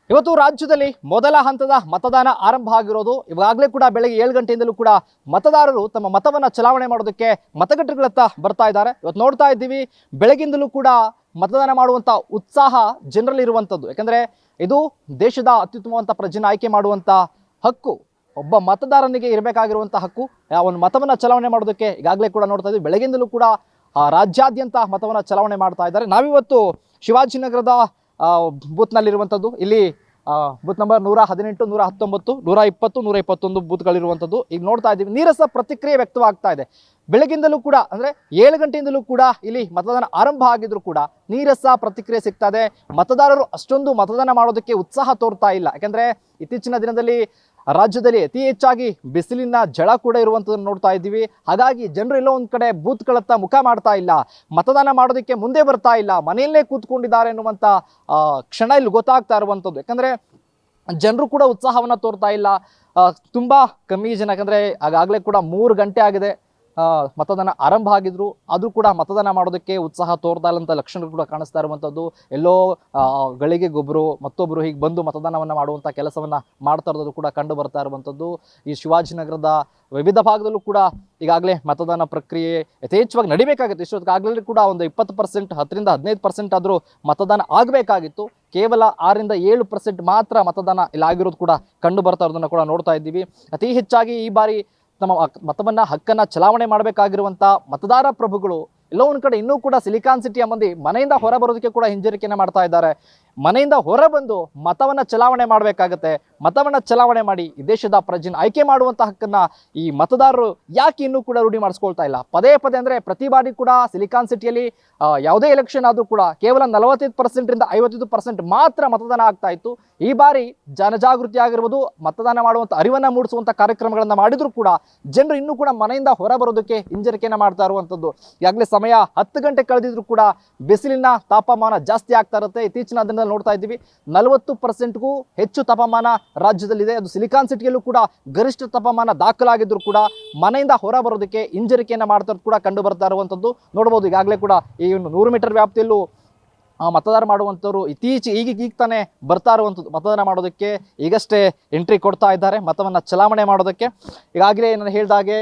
ಇವತ್ತು ರಾಜ್ಯದಲ್ಲಿ ಮೊದಲ ಹಂತದ ಮತದಾನ ಆರಂಭ ಆಗಿರೋದು. ಇವಾಗಲೇ ಕೂಡ ಬೆಳಗ್ಗೆ 7 ಗಂಟೆಯಿಂದಲೂ ಕೂಡ ಮತದಾರರು ತಮ್ಮ ಮತವನ್ನು ಚಲಾವಣೆ ಮಾಡೋದಕ್ಕೆ ಮತಗಟ್ಟೆಗಳತ್ತ ಬರ್ತಾ ಇದ್ದಾರೆ. ಇವತ್ತು ನೋಡ್ತಾ ಇದ್ದೀವಿ, ಬೆಳಗಿಂದಲೂ ಕೂಡ ಮತದಾನ ಮಾಡುವಂಥ ಉತ್ಸಾಹ ಜನರಲ್ಲಿ ಇರುವಂಥದ್ದು. ಯಾಕಂದರೆ ಇದು ದೇಶದ ಅತ್ಯುತ್ತಮವಂತ ಪ್ರಜೆನ ಆಯ್ಕೆ ಮಾಡುವಂಥ ಹಕ್ಕು, ಒಬ್ಬ ಮತದಾರನಿಗೆ ಇರಬೇಕಾಗಿರುವಂಥ ಹಕ್ಕು. ಒಂದು ಮತವನ್ನು ಚಲಾವಣೆ ಮಾಡೋದಕ್ಕೆ ಈಗಾಗಲೇ ಕೂಡ ನೋಡ್ತಾ ಇದ್ದೀವಿ, ಬೆಳಗಿಂದಲೂ ಕೂಡ ರಾಜ್ಯಾದ್ಯಂತ ಮತವನ್ನು ಚಲಾವಣೆ ಮಾಡ್ತಾ ಇದ್ದಾರೆ. ನಾವಿವತ್ತು ಶಿವಾಜಿನಗರದ ಬೂತ್ನಲ್ಲಿರುವಂಥದ್ದು. ಇಲ್ಲಿ ಬೂತ್ ನಂಬರ್ 118, 119, 120, 121 ಬೂತ್ಗಳಿರುವಂಥದ್ದು. ಈಗ ನೋಡ್ತಾ ಇದ್ದೀವಿ, ನೀರಸ ಪ್ರತಿಕ್ರಿಯೆ ವ್ಯಕ್ತವಾಗ್ತಾ ಇದೆ. ಬೆಳಗಿಂದಲೂ ಕೂಡ ಅಂದರೆ 7 ಗಂಟೆಯಿಂದಲೂ ಕೂಡ ಇಲ್ಲಿ ಮತದಾನ ಆರಂಭ ಆಗಿದ್ರು ಕೂಡ ನೀರಸ ಪ್ರತಿಕ್ರಿಯೆ ಸಿಗ್ತಾ ಇದೆ. ಮತದಾರರು ಅಷ್ಟೊಂದು ಮತದಾನ ಮಾಡೋದಕ್ಕೆ ಉತ್ಸಾಹ ತೋರ್ತಾ ಇಲ್ಲ. ಯಾಕೆಂದರೆ ಇತ್ತೀಚಿನ ದಿನದಲ್ಲಿ ರಾಜ್ಯದಲ್ಲಿ ಅತಿ ಹೆಚ್ಚಾಗಿ ಬಿಸಿಲಿನ ಝಳ ಕೂಡ ಇರುವಂಥದ್ದನ್ನು ನೋಡ್ತಾ ಇದ್ದೀವಿ. ಹಾಗಾಗಿ ಜನರು ಎಲ್ಲೋ ಒಂದು ಕಡೆ ಬೂತ್ಗಳತ್ತ ಮುಖ ಮಾಡ್ತಾ ಇಲ್ಲ, ಮತದಾನ ಮಾಡೋದಕ್ಕೆ ಮುಂದೆ ಬರ್ತಾ ಇಲ್ಲ, ಮನೆಯಲ್ಲೇ ಕೂತ್ಕೊಂಡಿದ್ದಾರೆ ಎನ್ನುವಂಥ ಕ್ಷಣ ಇಲ್ಲಿ ಗೊತ್ತಾಗ್ತಾ ಇರುವಂಥದ್ದು. ಯಾಕಂದರೆ ಜನರು ಕೂಡ ಉತ್ಸಾಹವನ್ನು ತೋರ್ತಾ ಇಲ್ಲ, ತುಂಬ ಕಮ್ಮಿ ಜನ. ಯಾಕಂದರೆ ಆಗಾಗಲೇ ಕೂಡ 3 ಗಂಟೆ ಆಗಿದೆ ಮತದಾನ ಆರಂಭ ಆಗಿದ್ರು, ಆದರೂ ಕೂಡ ಮತದಾನ ಮಾಡೋದಕ್ಕೆ ಉತ್ಸಾಹ ತೋರ್ತಾ ಇಲ್ಲಂಥ ಲಕ್ಷಣಗಳು ಕೂಡ ಕಾಣಿಸ್ತಾ ಇರುವಂಥದ್ದು. ಎಲ್ಲೋ ಗಳಿಗೆ ಗೊಬ್ಬರು ಮತ್ತೊಬ್ಬರು ಹೀಗೆ ಬಂದು ಮತದಾನವನ್ನು ಮಾಡುವಂಥ ಕೆಲಸವನ್ನು ಮಾಡ್ತಾ ಇರೋದು ಕೂಡ ಕಂಡು ಬರ್ತಾ ಇರುವಂಥದ್ದು. ಈ ಶಿವಾಜಿನಗರದ ವಿವಿಧ ಭಾಗದಲ್ಲೂ ಕೂಡ ಈಗಾಗಲೇ ಮತದಾನ ಪ್ರಕ್ರಿಯೆ ಯಥೇಚ್ಛವಾಗಿ ನಡಿಬೇಕಾಗಿತ್ತು. ಇಷ್ಟೊತ್ತಿಗಾಗಲೇ ಕೂಡ ಒಂದು 20%, 10ರಿಂದ 15% ಆದರೂ ಮತದಾನ ಆಗಬೇಕಾಗಿತ್ತು. ಕೇವಲ 6ರಿಂದ 7% ಮಾತ್ರ ಮತದಾನ ಇಲ್ಲಿ ಆಗಿರೋದು ಕೂಡ ಕಂಡು ಬರ್ತಾ ಇರೋದನ್ನು ಕೂಡ ನೋಡ್ತಾ ಇದ್ದೀವಿ. ಅತಿ ಹೆಚ್ಚಾಗಿ ಈ ಬಾರಿ ತಮ್ಮ ಮತವನ್ನು ಹಕ್ಕನ್ನು ಚಲಾವಣೆ ಮಾಡಬೇಕಾಗಿರುವಂಥ ಮತದಾರ ಪ್ರಭುಗಳು ಎಲ್ಲೋ ಒಂದು ಕಡೆ ಇನ್ನೂ ಕೂಡ ಸಿಲಿಕಾನ್ ಸಿಟಿಯ ಮಂದಿ ಮನೆಯಿಂದ ಹೊರ ಬರೋದಕ್ಕೆ ಕೂಡ ಹಿಂಜರಿಕೆಯನ್ನು ಮಾಡ್ತಾ ಇದ್ದಾರೆ. ಮನೆಯಿಂದ ಹೊರ ಬಂದು ಮತವನ್ನು ಚಲಾವಣೆ ಮಾಡಬೇಕಾಗತ್ತೆ. ಮತವನ್ನು ಚಲಾವಣೆ ಮಾಡಿ ಈ ದೇಶದ ಪ್ರಜೆನ ಆಯ್ಕೆ ಮಾಡುವಂಥ ಹಕ್ಕನ್ನು ಈ ಮತದಾರರು ಯಾಕೆ ಇನ್ನೂ ಕೂಡ ರೂಢಿ ಮಾಡಿಸ್ಕೊಳ್ತಾ ಇಲ್ಲ? ಪದೇ ಪದೇ ಅಂದರೆ ಪ್ರತಿ ಬಾರಿ ಕೂಡ ಸಿಲಿಕಾನ್ ಸಿಟಿಯಲ್ಲಿ ಯಾವುದೇ ಎಲೆಕ್ಷನ್ ಆದರೂ ಕೂಡ ಕೇವಲ 45%ರಿಂದ 55% ಮಾತ್ರ ಮತದಾನ ಆಗ್ತಾ ಇತ್ತು. ಈ ಬಾರಿ ಜನಜಾಗೃತಿ ಆಗಿರ್ಬೋದು, ಮತದಾನ ಮಾಡುವಂಥ ಅರಿವನ್ನು ಮೂಡಿಸುವಂಥ ಕಾರ್ಯಕ್ರಮಗಳನ್ನು ಮಾಡಿದರೂ ಕೂಡ ಜನರು ಇನ್ನೂ ಕೂಡ ಮನೆಯಿಂದ ಹೊರ ಬರೋದಕ್ಕೆ ಹಿಂಜರಿಕೆಯನ್ನು ಮಾಡ್ತಾ ಇರುವಂಥದ್ದು. ಈಗಾಗಲೇ ಸಮಯ 10 ಗಂಟೆ ಕಳೆದಿದ್ರು ಕೂಡ ಬಿಸಿಲಿನ ತಾಪಮಾನ ಜಾಸ್ತಿ ಆಗ್ತಾ ಇರುತ್ತೆ. ಇತ್ತೀಚಿನ ದಿನದಲ್ಲಿ ನೋಡ್ತಾ ಇದ್ದೀವಿ, 40%ಗೂ ಹೆಚ್ಚು ತಾಪಮಾನ ರಾಜ್ಯದಲ್ಲಿದೆ. ಅದು ಸಿಲಿಕಾನ್ ಸಿಟಿಯಲ್ಲೂ ಕೂಡ ಗರಿಷ್ಠ ತಾಪಮಾನ ದಾಖಲಾಗಿದ್ರು ಕೂಡ ಮನೆಯಿಂದ ಹೊರ ಬರೋದಕ್ಕೆ ಹಿಂಜರಿಕೆಯನ್ನು ಮಾಡ್ತಾ ಇರೋದು ಕೂಡ ಕಂಡು ಬರ್ತಾ ಇರುವಂಥದ್ದು ನೋಡ್ಬೋದು. ಈಗಾಗಲೇ ಕೂಡ ಈ 100 ಮೀಟರ್ ವ್ಯಾಪ್ತಿಯಲ್ಲೂ ಮತದಾನ ಮಾಡುವಂಥವ್ರು ಈಗ ತಾನೇ ಬರ್ತಾ ಇರುವಂಥದ್ದು. ಮತದಾನ ಮಾಡೋದಕ್ಕೆ ಈಗಷ್ಟೇ ಎಂಟ್ರಿ ಕೊಡ್ತಾ ಇದ್ದಾರೆ ಮತವನ್ನು ಚಲಾವಣೆ ಮಾಡೋದಕ್ಕೆ. ಈಗಾಗಲೇ ನಾನು ಹೇಳಿದಾಗೆ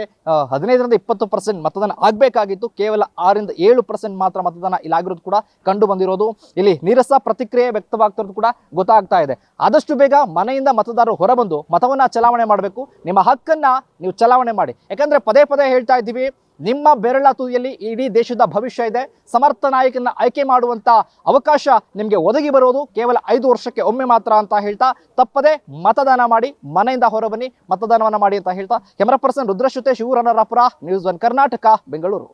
15ರಿಂದ 20% ಮತದಾನ ಆಗಬೇಕಾಗಿತ್ತು, ಕೇವಲ 6ರಿಂದ 7% ಮಾತ್ರ ಮತದಾನ ಇಲ್ಲಿ ಆಗಿರೋದು ಕೂಡ ಕಂಡು ಬಂದಿರೋದು. ಇಲ್ಲಿ ನೀರಸ ಪ್ರತಿಕ್ರಿಯೆ ವ್ಯಕ್ತವಾಗ್ತಿರೋದು ಕೂಡ ಗೊತ್ತಾಗ್ತಾ ಇದೆ. ಆದಷ್ಟು ಬೇಗ ಮನೆಯಿಂದ ಮತದಾರರು ಹೊರಬಂದು ಮತವನ್ನು ಚಲಾವಣೆ ಮಾಡಬೇಕು. ನಿಮ್ಮ ಹಕ್ಕನ್ನು ನೀವು ಚಲಾವಣೆ ಮಾಡಿ. ಯಾಕಂದರೆ ಪದೇ ಪದೇ ಹೇಳ್ತಾ ಇದ್ದೀವಿ, ನಿಮ್ಮ ಬೆರಳ ತುದಿಯಲ್ಲಿ ಇಡೀ ದೇಶದ ಭವಿಷ್ಯ ಇದೆ. ಸಮರ್ಥ ನಾಯಕನ ಆಯ್ಕೆ ಮಾಡುವಂಥ ಅವಕಾಶ ನಿಮಗೆ ಒದಗಿ ಬರೋದು ಕೇವಲ 5 ವರ್ಷಕ್ಕೆ ಒಮ್ಮೆ ಮಾತ್ರ ಅಂತ ಹೇಳ್ತಾ ತಪ್ಪದೆ ಮತದಾನ ಮಾಡಿ, ಮನೆಯಿಂದ ಹೊರಬನ್ನಿ, ಮತದಾನವನ್ನು ಮಾಡಿ ಅಂತ ಹೇಳ್ತಾ ಕ್ಯಾಮರಾ ಪರ್ಸನ್ ರುದ್ರಶ್ರುತೆ, ಶಿವರನರಾಪುರ, ನ್ಯೂಸ್ 1 ಕರ್ನಾಟಕ, ಬೆಂಗಳೂರು.